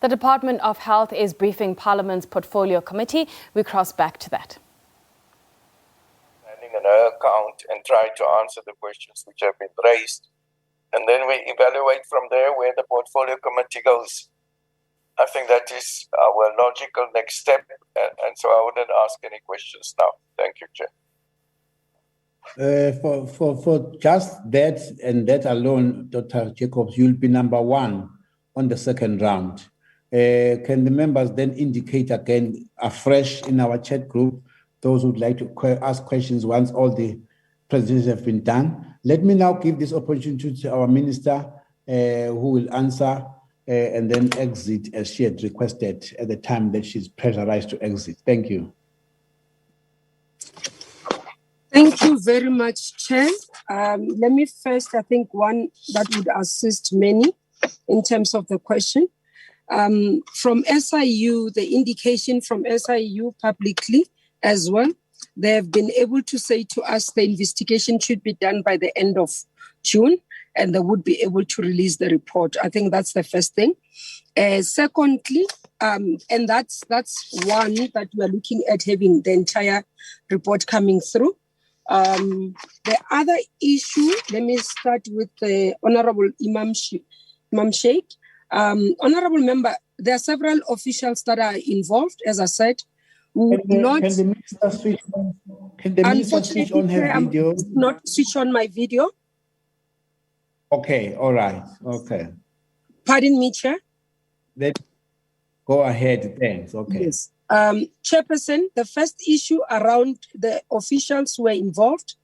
The Department of Health is briefing Parliament's Portfolio Committee. We cross back to that. In her account and try to answer the questions which have been raised. And then we evaluate from there where the Portfolio Committee goes. I think that is our logical next step. And so I wouldn't ask any questions now. Thank you, Chair. For just that and that alone, Dr. Jacobs, you'll be number one on the second round. Can the members then indicate again afresh in our chat group those who would like to ask questions once all the presentations have been done? Let me now give this opportunity to our minister who will answer and then exit as she had requested at the time that she's pressurized to exit. Thank you. Thank you very much, Chair. Let me first, I think, one that would assist many in terms of the question. From SIU, the indication from SIU publicly as well, they have been able to say to us the investigation should be done by the end of June, and they would be able to release the report. I think that's the first thing. Secondly, and that's one that we are looking at having the entire report coming through. The other issue, let me start with the Honorable Imam Sheikh. Honorable Member, there are several officials that are involved, as I said. Can the minister switch on her video? Not switch on my video. Okay, all right, okay. Pardon me, Chair. Let's go ahead, thanks, okay. Yes. Chairperson, the first issue around the officials who were involved,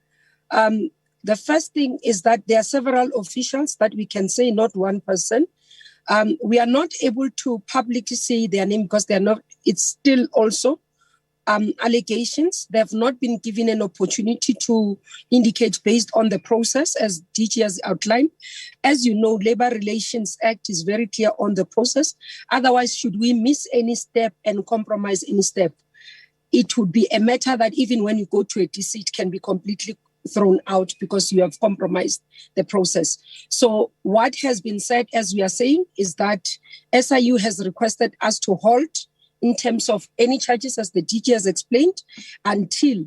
the first thing is that there are several officials that we can say, not one person. We are not able to publicly say their name because they are not, it's still also allegations. They have not been given an opportunity to indicate based on the process as DG has outlined. As you know, Labour Relations Act is very clear on the process. Otherwise, should we miss any step and compromise any step, it would be a matter that even when you go to a DC, it can be completely thrown out because you have compromised the process. So what has been said, as we are saying, is that SIU has requested us to halt in terms of any charges, as the DG has explained, until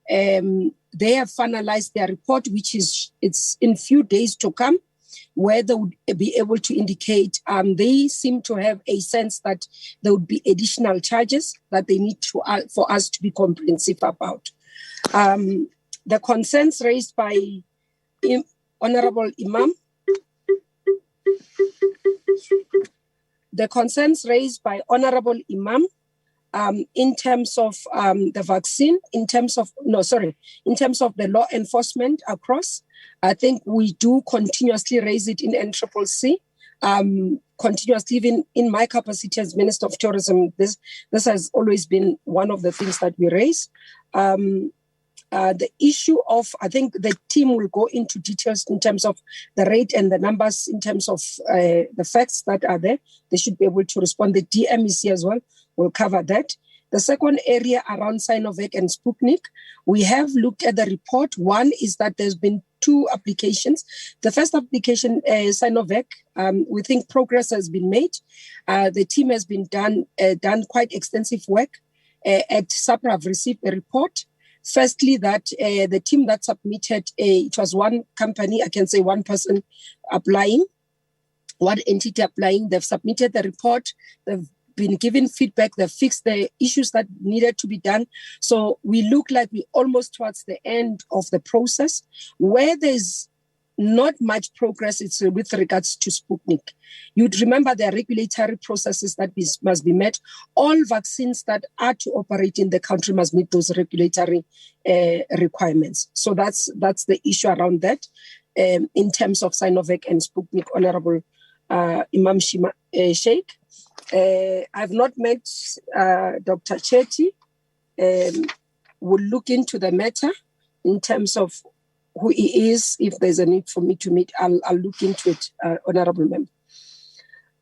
they have finalized their report, which is it's in few days to come, where they would be able to indicate they seem to have a sense that there would be additional charges that they need to for us to be comprehensive about. The concerns raised by Honorable Imam, the concerns raised by Honorable Imam in terms of the vaccine, in terms of the law enforcement across, I think we do continuously raise it in NCCC, continuously, even in my capacity as Minister of Tourism. This has always been one of the things that we raise. The issue of, I think the team will go into details in terms of the rate and the numbers in terms of the facts that are there. They should be able to respond. The DMEC as well will cover that. The second area around Sinovac and Sputnik, we have looked at the report. One is that there's been 2 applications. The first application, Sinovac, we think progress has been made. The team has been done quite extensive work. At SAPRA, I've received a report. Firstly, that the team that submitted, it was one company, I can say one person applying, one entity applying. They've submitted the report. They've been given feedback. They've fixed the issues that needed to be done. So we look like we're almost towards the end of the process. Where there's not much progress, it's with regards to Sputnik. You'd remember there are regulatory processes that must be met. All vaccines that are to operate in the country must meet those regulatory requirements. So that's the issue around that in terms of Sinovac and Sputnik, Honorable Imam Sheikh. I've not met Dr. Chetty. We'll look into the matter in terms of who he is. If there's a need for me to meet, I'll look into it, Honorable Member.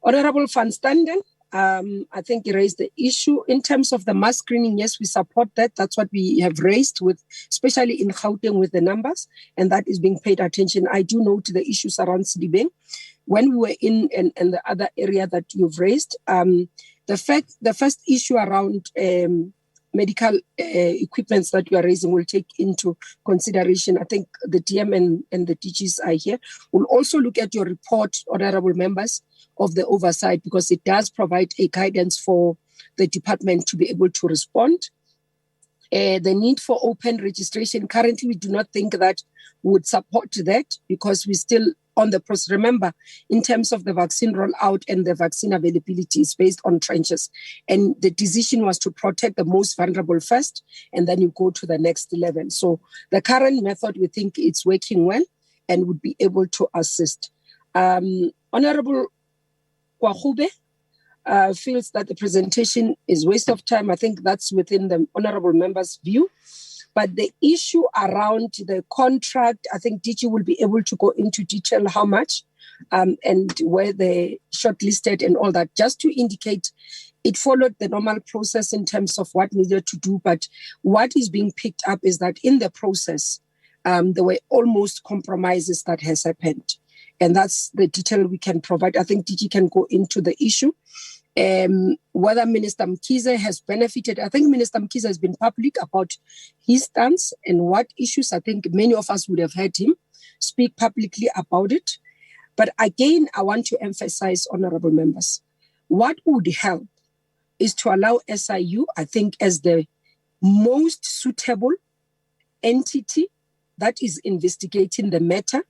Honorable Van Standen, I think he raised the issue in terms of the mass screening. Yes, we support that. That's what we have raised with, especially in Gauteng with the numbers, and that is being paid attention. I do note the issues around Sedibeng. when we were in and the other area that you've raised, the first issue around medical equipments that you are raising will take into consideration. I think the DM and the DGs are here. We'll also look at your report, honorable members, of the oversight, because it does provide a guidance for the department to be able to respond. The need for open registration, currently we do not think that would support that, because we're still on the process. Remember, in terms of the vaccine rollout and the vaccine availability is based on trenches. And the decision was to protect the most vulnerable first, and then you go to the next level. So the current method, we think it's working well and would be able to assist. Honorable Kwahube feels that the presentation is waste of time. I think that's within the honorable member's view. But the issue around the contract, I think DG will be able to go into detail how much and where they shortlisted and all that, just to indicate it followed the normal process in terms of what needed to do. But what is being picked up is that in the process, there were almost compromises that has happened. And that's the detail we can provide. I think DG can go into the issue. Whether Minister Mkhize has benefited, I think Minister Mkhize has been public about his stance and what issues. I think many of us would have heard him speak publicly about it. But again, I want to emphasize, honorable members, what would help is to allow SIU, I think, as the most suitable entity that is investigating the matter,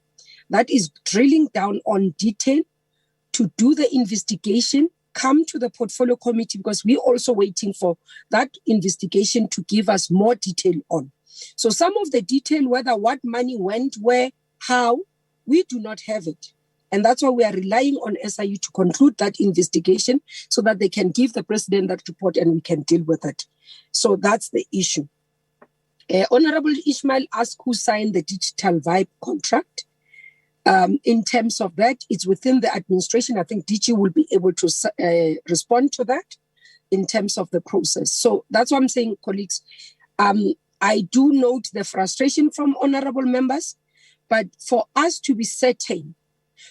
that is drilling down on detail, to do the investigation, come to the portfolio committee, because we're also waiting for that investigation to give us more detail on. So some of the detail, whether what money went where, how, we do not have it. And that's why we are relying on SIU to conclude that investigation so that they can give the president that report and we can deal with it. So that's the issue. Honorable Ismail asked who signed the Digital Vibe contract. In terms of that, it's within the administration. I think DG will be able to respond to that in terms of the process. So that's what I'm saying, colleagues. I do note the frustration from honorable members, but for us to be certain,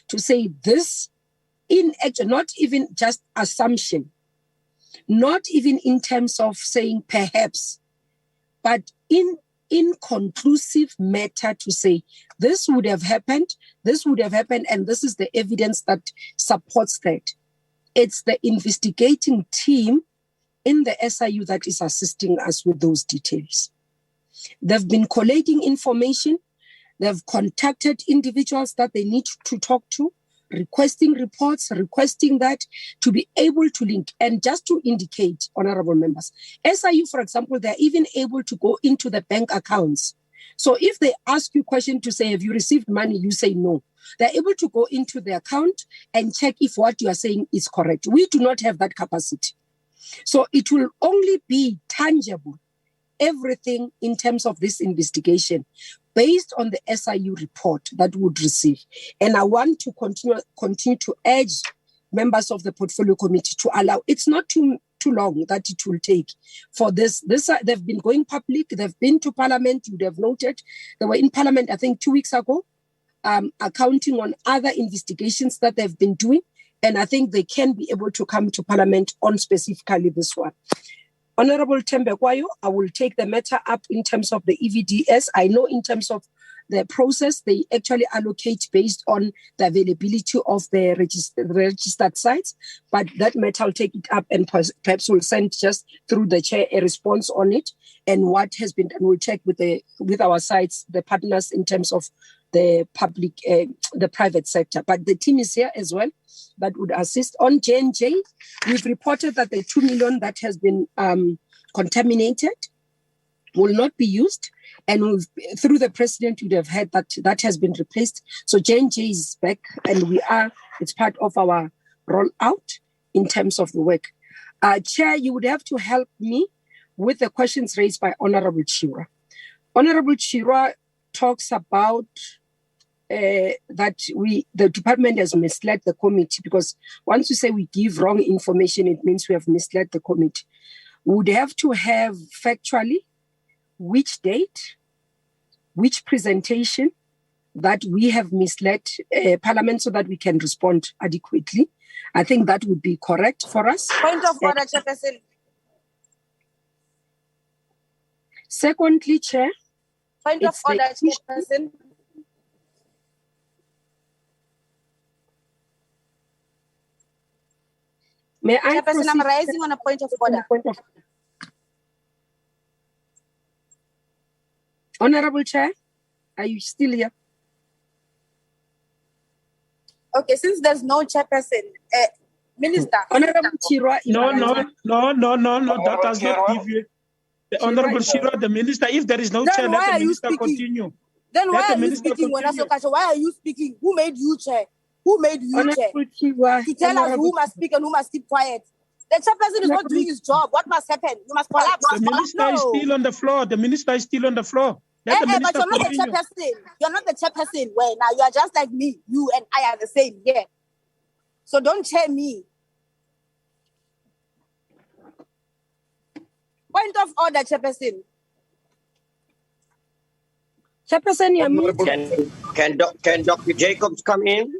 to say this in actual, not even just assumption, not even in terms of saying perhaps, but in inconclusive matter, to say this would have happened, and this is the evidence that supports that. It's the investigating team in the SIU that is assisting us with those details. They've been collating information. They've contacted individuals that they need to talk to, requesting reports, requesting that to be able to link. And just to indicate, honorable members, SIU, for example, they're even able to go into the bank accounts. So if they ask you a question to say, have you received money? You say no. They're able to go into the account and check if what you are saying is correct. We do not have that capacity. So it will only be tangible, everything in terms of this investigation, based on the SIU report that would receive. And I want to continue to urge members of the portfolio committee to allow, it's not too long that it will take for this. They've been going public, they've been to parliament, you would have noted. They were in parliament, I think 2 weeks ago, accounting on other investigations that they've been doing. And I think they can be able to come to parliament on specifically this one. Honorable Tembekwayo, I will take the matter up in terms of the EVDS. I know in terms of the process, they actually allocate based on the availability of the registered sites, but that matter I'll take it up and perhaps we'll send just through the chair a response on it and what has been done. We'll check with our sites, the partners in terms of the public, the private sector. But the team is here as well that would assist. On J&J, we've reported that the 2 million that has been contaminated will not be used. And through the president, you'd have heard that has been replaced. So J&J is back and it's part of our rollout in terms of the work. Chair, you would have to help me with the questions raised by Honorable Chirwa. Honorable Chirwa talks about that the department has misled the committee, because once we say we give wrong information, it means we have misled the committee. We would have to have factually which date, which presentation, that we have misled Parliament so that we can respond adequately. I think that would be correct for us. Point of order, Chairperson. Secondly, Chair. Point of order, Chairperson. May I Chairperson, I'm proceed? raising on a point of order. Honorable Chair, are you still here? Okay, since there's no chairperson, Minister. Honorable Chirwa. No, that does not give you. The Honorable Shira, the Minister, if there is no chair, let the Minister continue. Then why are you speaking when why are you speaking? Who made you chair? Who made you chair? To tell us who must speak and who must keep quiet. The chairperson is not doing his job. What must happen? You must collapse. The Minister is still on the floor. The Minister is still on the floor. Let the Minister but you're not continue. the chairperson. You're not the chairperson. Well, now you are just like me. You and I are the same. Yeah. So don't chair me. Point of order, chairperson. Chairperson, Can Dr. Jacobs come in?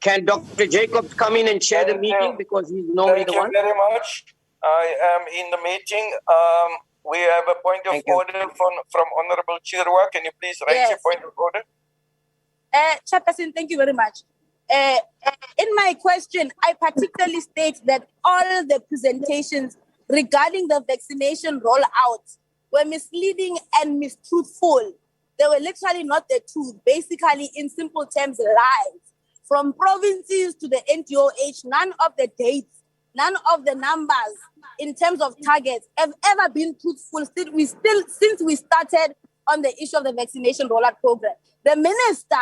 Can Dr. Jacobs come in and chair the meeting because he's normally the one? Thank you very much. I am in the meeting. We have a point of order from Honorable Chirwa. Can you please raise your point of order? Chairperson, thank you very much. In my question, I particularly state that all the presentations regarding the vaccination rollout were misleading and mistruthful. They were literally not the truth. Basically, in simple terms, lies. From provinces to the NTOH, none of the dates, none of the numbers in terms of targets have ever been truthful since we started on the issue of the vaccination rollout program. The minister,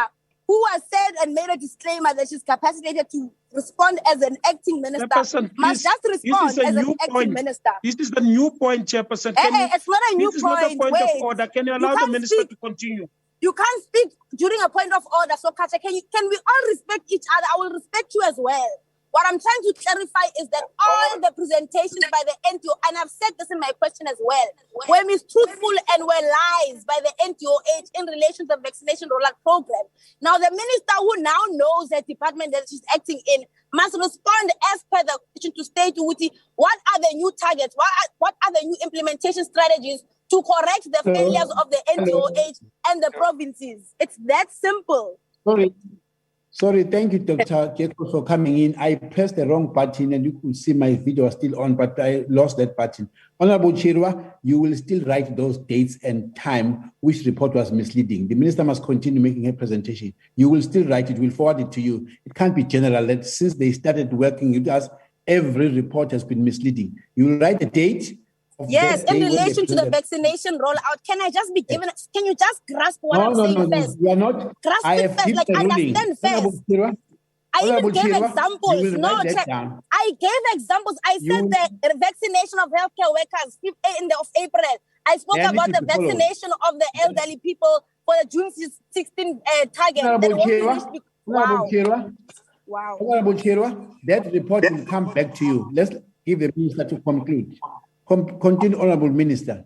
who has said and made a disclaimer that she's capacitated to respond as an acting minister, must just respond as an acting minister. This is the new point, Chairperson. It's not a new point. This is not a point of order. Can you allow the minister to continue? You can't speak during a point of order. So, Kacha, can we all respect each other? I will respect you as well. What I'm trying to clarify is that all the presentations by the NTO, and I've said this in my question as well, were mistruthful and were lies by the NTOH in relation to the vaccination rollout program. Now, the minister who now knows the department that she's acting in must respond as per the question to state what are the new targets, what are the new implementation strategies to correct the failures of the NTOH and the provinces. It's that simple. Sorry, thank you, Dr. Jacob, for coming in. I pressed the wrong button and you could see my video was still on, but I lost that button. Honorable Chirwa, you will still write those dates and time which report was misleading. The minister must continue making her presentation. You will still write it, we'll forward it to you. It can't be general that since they started working with us, every report has been misleading. You will write the date. Yes, in relation to the vaccination rollout, can I just be given? Can you just grasp what I'm saying first? You are not. Grasp I it have first, like understand first. I even gave examples. No, I gave examples. I said the vaccination of healthcare workers 5th of April. I spoke about the vaccination of the elderly people for the June 16 target. Wow. Honorable Chirwa, that report will come back to you. Let's give the minister to conclude. Continue, Honorable Minister.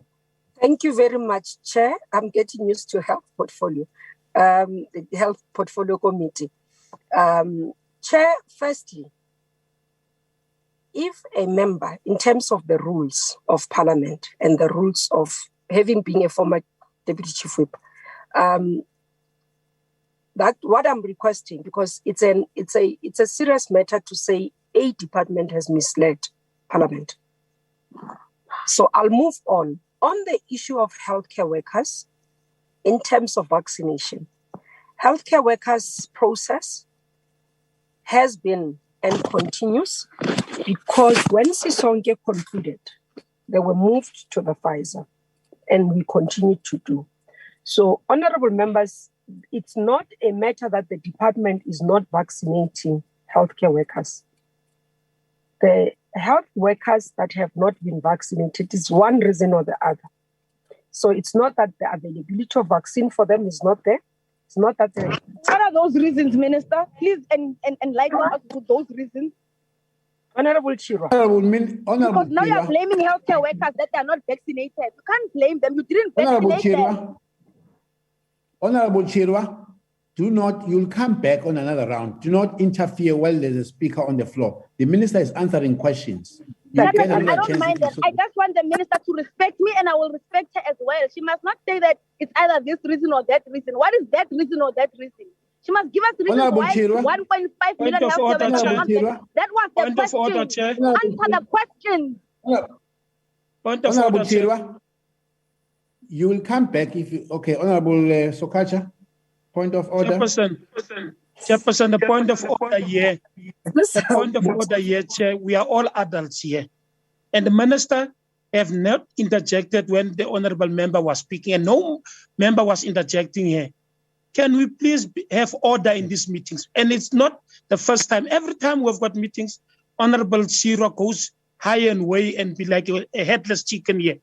Thank you very much, Chair. I'm getting used to health portfolio, the Health Portfolio Committee. Chair, firstly, if a member, in terms of the rules of Parliament and the rules of having been a former Deputy Chief Whip, that what I'm requesting, because it's a serious matter to say a department has misled Parliament. So I'll move on. On the issue of healthcare workers, in terms of vaccination, healthcare workers' process has been and continues because when Sisonke concluded, they were moved to the Pfizer and we continue to do. So, honorable members, it's not a matter that the department is not vaccinating healthcare workers. The health workers that have not been vaccinated is one reason or the other. So it's not that the availability of vaccine for them is not there. It's not that they... What are those reasons, Minister? Please enlighten us with those reasons. Honorable Chirwa. Because now you're blaming healthcare workers that they are not vaccinated. You can't blame them. You didn't vaccinate them. Honorable Chirwa, you'll come back on another round. Do not interfere while there's a speaker on the floor. The minister is answering questions. I don't mind that. I just want the minister to respect me, and I will respect her as well. She must not say that it's either this reason or that reason. What is that reason or that reason? She must give us reasons why 1.5 million healthcare workers are not getting. That was the question. Answer the question. Point of order, Chair. You will come back if you... Okay, Honorable Sokacha, point of order. Chairperson, the point of order here. The point of order here, Chair, we are all adults here. And the minister have not interjected when the honorable member was speaking, and no member was interjecting here. Can we please have order in these meetings? And it's not the first time. Every time we've got meetings, Honorable Shira goes high and way and be like a headless chicken here.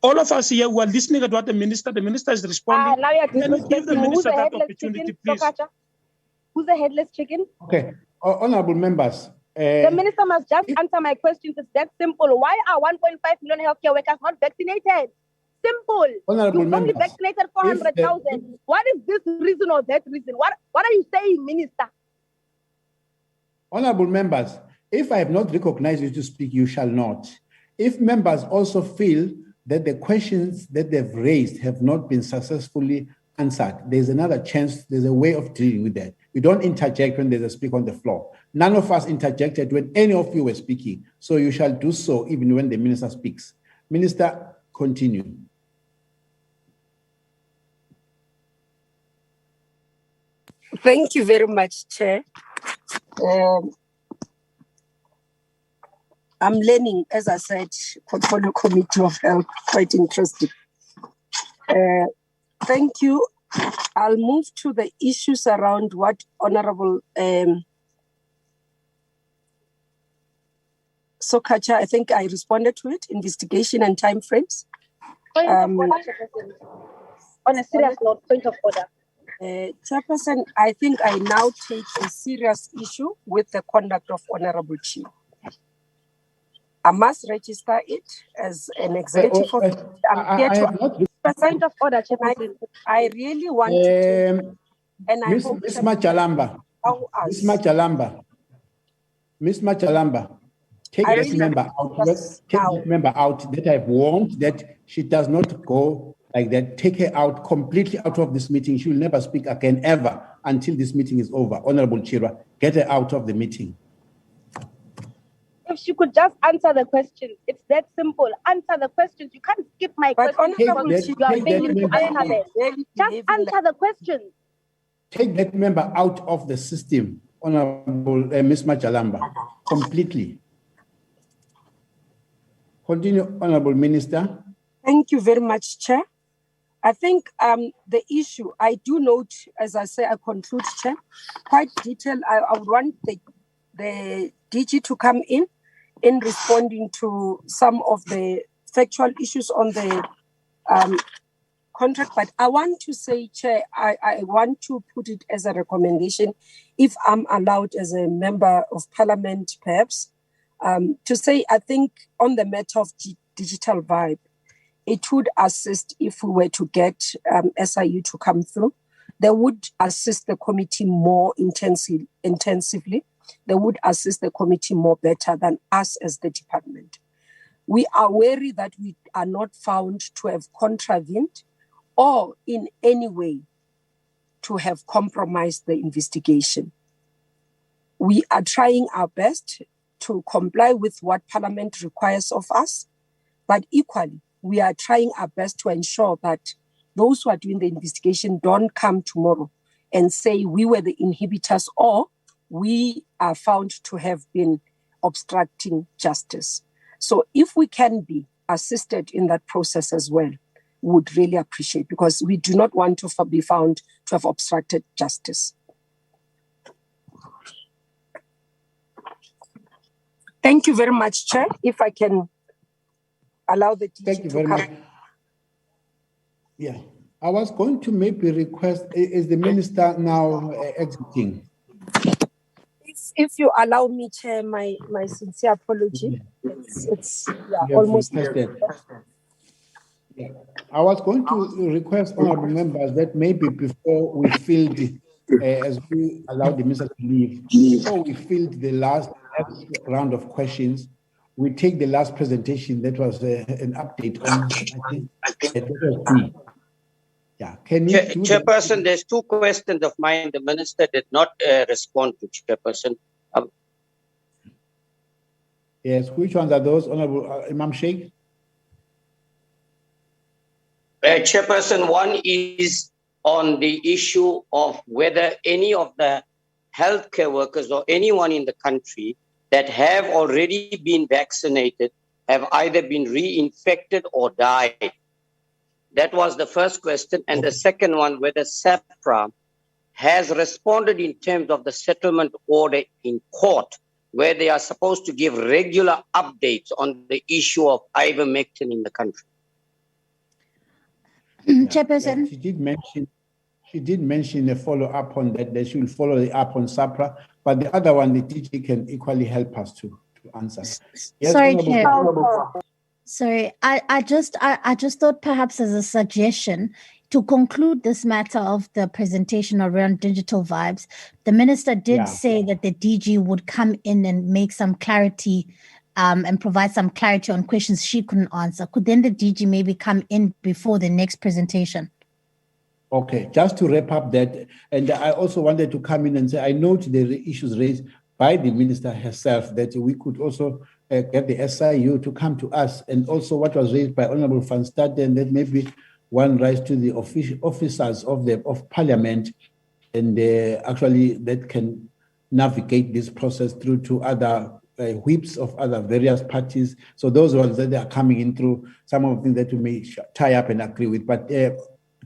All of us here who are listening at what the minister is responding. Now you're Can we give the minister that chicken, opportunity, please? Sokacha? Who's the headless chicken? Okay, honorable members. The minister must just answer my questions. It's that simple. Why are 1.5 million healthcare workers not vaccinated? Simple. Honorable you only members, vaccinated 400,000. What is this reason or that reason? What are you saying, minister? Honorable members, if I have not recognized you to speak, you shall not. If members also feel that the questions that they've raised have not been successfully answered, there's another chance, there's a way of dealing with that. We don't interject when there's a speaker on the floor. None of us interjected when any of you were speaking, so you shall do so even when the minister speaks. Minister, continue. Thank you very much, Chair. I'm learning, as I said, Portfolio Committee of Health, quite interesting. Thank you. I'll move to the issues around what Honorable Sokacha, I think I responded to it, investigation and timeframes. On a serious note, point of order. Chairperson, I think I now take a serious issue with the conduct of Honorable Chief. I must register it as an executive. Point of order, Chairperson. I really want to. And I Miss Machalamba. Miss Machalamba, take this member out. Take this member out that I've warned that she does not go like that. Take her out, completely out of this meeting. She will never speak again, ever, until this meeting is over. Honorable Chira, get her out of the meeting. If she could just answer the questions, it's that simple. Answer the questions. You can't skip my questions. You are failing to answer them. Just answer the questions. Take that member out of the system, Honorable Ms. Machalamba, completely. Continue, Honorable Minister. Thank you very much, Chair. I think the issue, I do note, as I say, I conclude, Chair, quite detailed. I would want the DG to come in responding to some of the factual issues on the contract. But I want to say, Chair, I want to put it as a recommendation, if I'm allowed as a member of Parliament, perhaps, to say, I think on the matter of digital vibe, it would assist if we were to get SIU to come through. They would assist the committee more intensively. They would assist the committee more better than us as the department. We are wary that we are not found to have contravened or in any way to have compromised the investigation. We are trying our best to comply with what Parliament requires of us, but equally, we are trying our best to ensure that those who are doing the investigation don't come tomorrow and say we were the inhibitors or we are found to have been obstructing justice. So if we can be assisted in that process as well, would really appreciate, because we do not want to be found to have obstructed justice. Thank you very much, Chair. If I can allow the DG to come. Yeah, I was going to maybe request, is the minister now exiting? If you allow me, Chair, my sincere apology. It's almost. Yeah. I was going to request honorable members that maybe before we field as we allow the minister to leave, before we filled the next round of questions, we take the last presentation that was an update on, I think that was me. Yeah, can we do Chairperson, that? there's 2 questions of mine. The minister did not respond to, Chairperson. Yes, which ones are those, Honorable Imam Sheikh? Chairperson, one is on the issue of whether any of the healthcare workers or anyone in the country that have already been vaccinated have either been reinfected or died. That was the first question. And the second one, whether SAPRA has responded in terms of the settlement order in court, where they are supposed to give regular updates on the issue of ivermectin in the country. Chairperson. She did mention a follow-up on that she will follow up on SAPRA, but the other one, the DG can equally help us to answer. Yes, sorry, Chair. Sorry, I just thought perhaps as a suggestion to conclude this matter of the presentation around digital vibes, the minister did say that the DG would come in and make some clarity and provide some clarity on questions she couldn't answer. Could then the DG maybe come in before the next presentation? Okay, just to wrap up that, and I also wanted to come in and say, I note the issues raised by the minister herself, that we could also get the SIU to come to us, and also what was raised by Honorable Van Staden, that maybe one rise to the officers of Parliament, and actually that can navigate this process through to other whips of other various parties. So those ones that are coming in through some of the things that we may tie up and agree with. But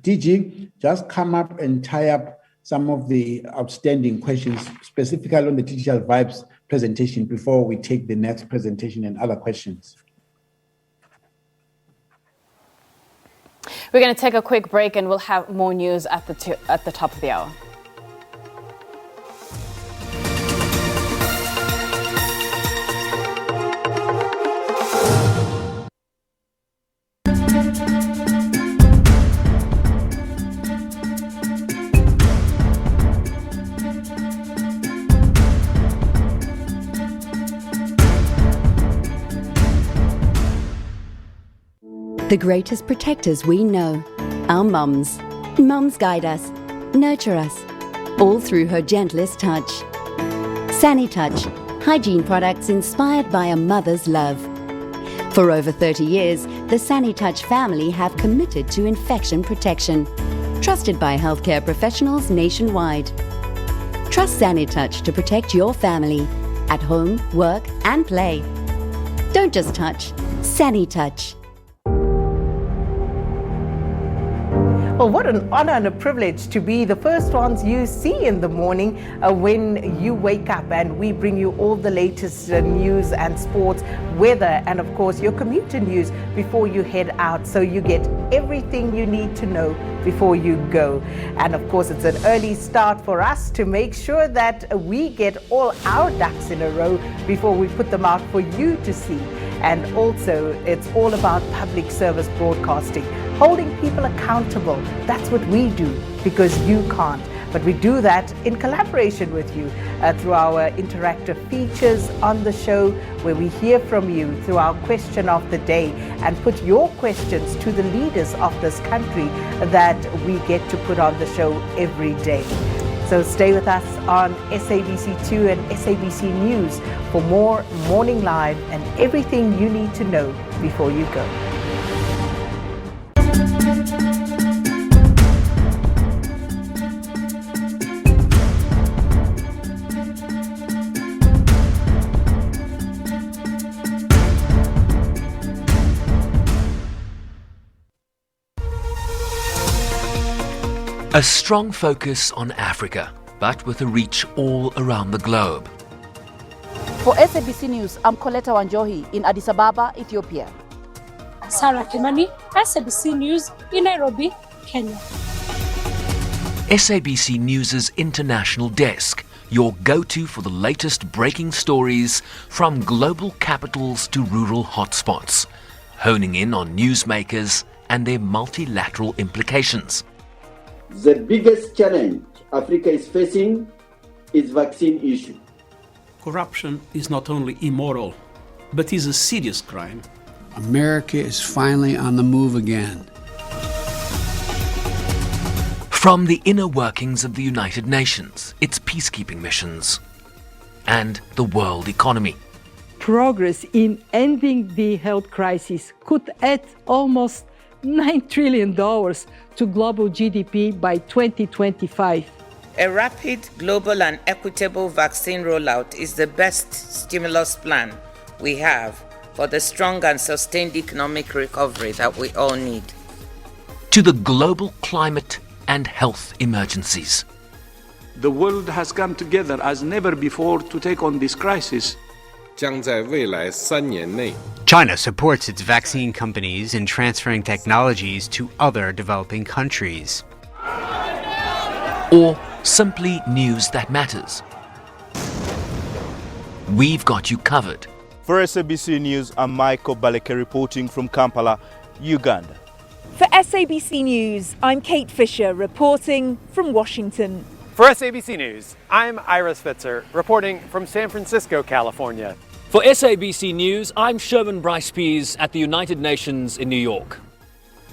DG, just come up and tie up some of the outstanding questions, specifically on the digital vibes presentation, before we take the next presentation and other questions. We're going to take a quick break and we'll have more news at the top of the hour. The greatest protectors we know, our mums. Mums guide us, nurture us, all through her gentlest touch. SaniTouch, hygiene products inspired by a mother's love. For over 30 years, the SaniTouch family have committed to infection protection, trusted by healthcare professionals nationwide. Trust SaniTouch to protect your family, at home, work and play. Don't just touch, SaniTouch. Well, what an honor and a privilege to be the first ones you see in the morning when you wake up, and we bring you all the latest news and sports, weather, and of course your commuter news before you head out, so you get everything you need to know before you go. And of course it's an early start for us to make sure that we get all our ducks in a row before we put them out for you to see. And also it's all about public service broadcasting, holding people accountable. That's what we do, because you can't. But we do that in collaboration with you through our interactive features on the show, where we hear from you through our question of the day and put your questions to the leaders of this country that we get to put on the show every day. So stay with us on SABC2 and SABC News for more Morning Live and everything you need to know before you go. A strong focus on Africa, but with a reach all around the globe. For SABC News, I'm Coletta Wanjohi in Addis Ababa, Ethiopia. Sarah Kimani, SABC News in Nairobi, Kenya. SABC News' international desk, your go-to for the latest breaking stories from global capitals to rural hotspots, honing in on newsmakers and their multilateral implications. The biggest challenge Africa is facing is vaccine issue. Corruption is not only immoral, but is a serious crime. America is finally on the move again. From the inner workings of the United Nations, its peacekeeping missions, and the world economy. Progress in ending the health crisis could add almost $9 trillion to global GDP by 2025. A rapid, global and equitable vaccine rollout is the best stimulus plan we have for the strong and sustained economic recovery that we all need. To the global climate and health emergencies. The world has come together as never before to take on this crisis. China supports its vaccine companies in transferring technologies to other developing countries. Or simply news that matters. We've got you covered. For SABC News, I'm Michael Baleke reporting from Kampala, Uganda. For SABC News, I'm Kate Fisher reporting from Washington. For SABC News, I'm Iris Fitzer reporting from San Francisco, California. For SABC News, I'm Sherman Bryce Pease at the United Nations in New York.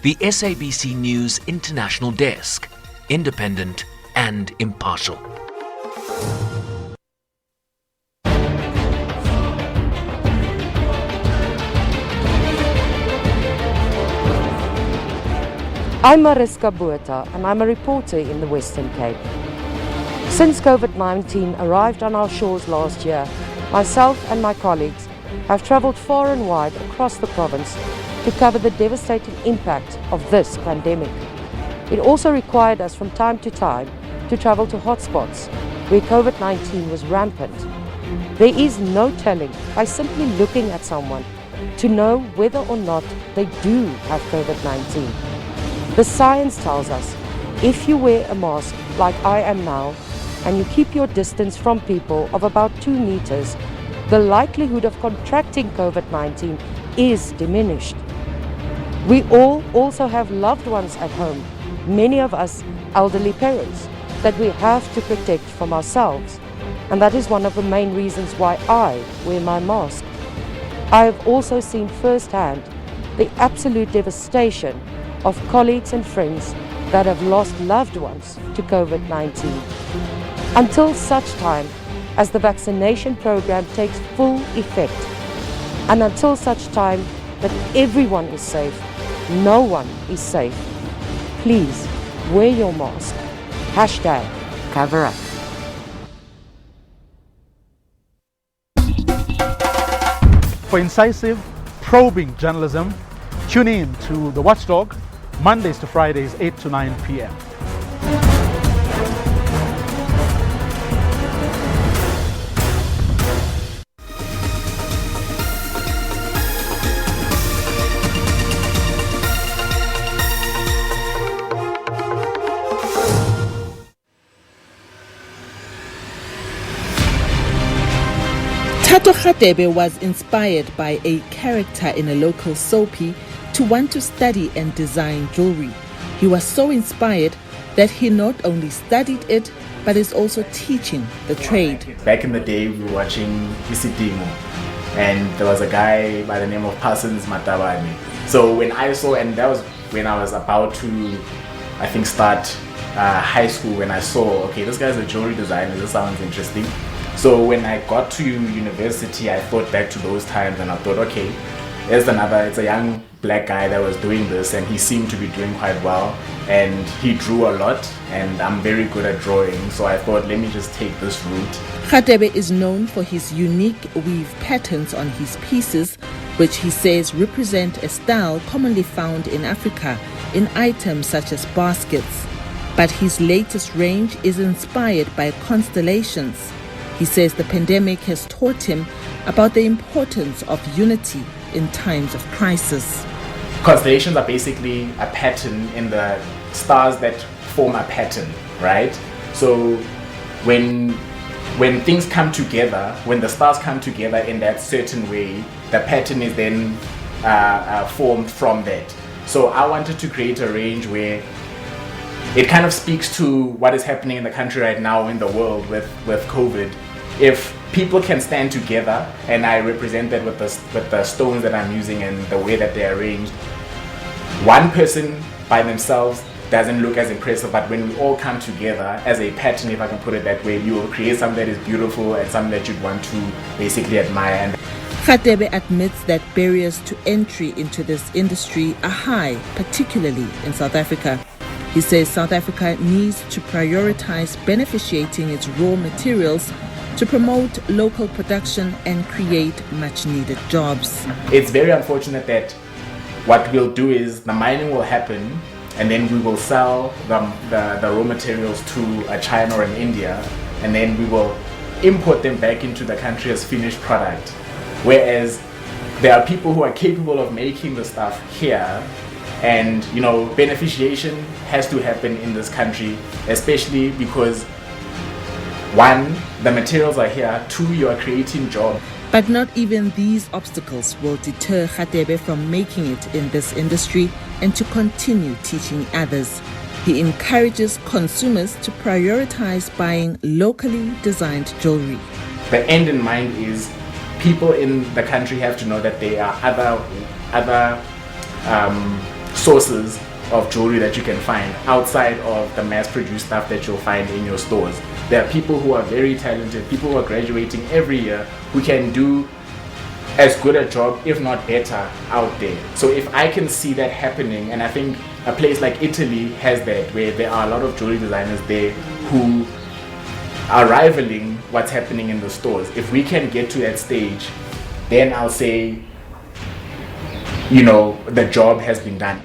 The SABC News International Desk, independent and impartial. I'm Mariska Botha and I'm a reporter in the Western Cape. Since COVID-19 arrived on our shores last year, myself and my colleagues have travelled far and wide across the province to cover the devastating impact of this pandemic. It also required us from time to time to travel to hotspots where COVID-19 was rampant. There is no telling by simply looking at someone to know whether or not they do have COVID-19. The science tells us if you wear a mask like I am now and you keep your distance from people of about 2 meters, the likelihood of contracting COVID-19 is diminished. We all also have loved ones at home, many of us elderly parents, that we have to protect from ourselves. And that is one of the main reasons why I wear my mask. I have also seen firsthand the absolute devastation of colleagues and friends that have lost loved ones to COVID-19. Until such time as the vaccination program takes full effect, and until such time that everyone is safe, no one is safe. Please wear your mask. Hashtag cover up. For incisive, probing journalism, tune in to The Watchdog, Mondays to Fridays, 8 to 9 p.m. Tato Radebe was inspired by a character in a local soapy to want to study and design jewelry. He was so inspired that he not only studied it, but is also teaching the trade. Back in the day, we were watching Isidimo, and there was a guy by the name of Parsons Matabane. So when I saw, and that was when I was about to, I think, start high school, when I saw, okay, this guy's a jewelry designer, this sounds interesting. So when I got to university, I thought back to those times and I thought, okay, it's a young black guy that was doing this, and he seemed to be doing quite well, and he drew a lot, and I'm very good at drawing, so I thought, let me just take this route. Radebe is known for his unique weave patterns on his pieces, which he says represent a style commonly found in Africa in items such as baskets. But his latest range is inspired by constellations. He says the pandemic has taught him about the importance of unity in times of crisis. Constellations are basically a pattern in the stars that form a pattern, right? So when things come together, when the stars come together in that certain way, the pattern is then formed from that. So I wanted to create a range where it kind of speaks to what is happening in the country right now, in the world with COVID. If people can stand together, and I represent that with the stones that I'm using and the way that they're arranged, one person by themselves doesn't look as impressive, but when we all come together as a pattern, if I can put it that way, you will create something that is beautiful and something that you'd want to basically admire. Radebe admits that barriers to entry into this industry are high, particularly in South Africa. He says South Africa needs to prioritize beneficiating its raw materials to promote local production and create much-needed jobs. It's very unfortunate that what we'll do is the mining will happen, and then we will sell the raw materials to China or in India, and then we will import them back into the country as finished product. Whereas there are people who are capable of making the stuff here, and beneficiation has to happen in this country, especially because one, the materials are here, two, you are creating jobs. But not even these obstacles will deter Radebe from making it in this industry and to continue teaching others. He encourages consumers to prioritize buying locally designed jewelry. The end in mind is people in the country have to know that there are other sources of jewelry that you can find outside of the mass-produced stuff that you'll find in your stores. There are people who are very talented, people who are graduating every year, who can do as good a job, if not better, out there. So if I can see that happening, and I think a place like Italy has that, where there are a lot of jewelry designers there who are rivaling what's happening in the stores. If we can get to that stage, then I'll say, the job has been done.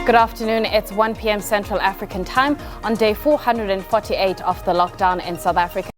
Good afternoon. It's 1 p.m. Central African Time on day 448 of the lockdown in South Africa.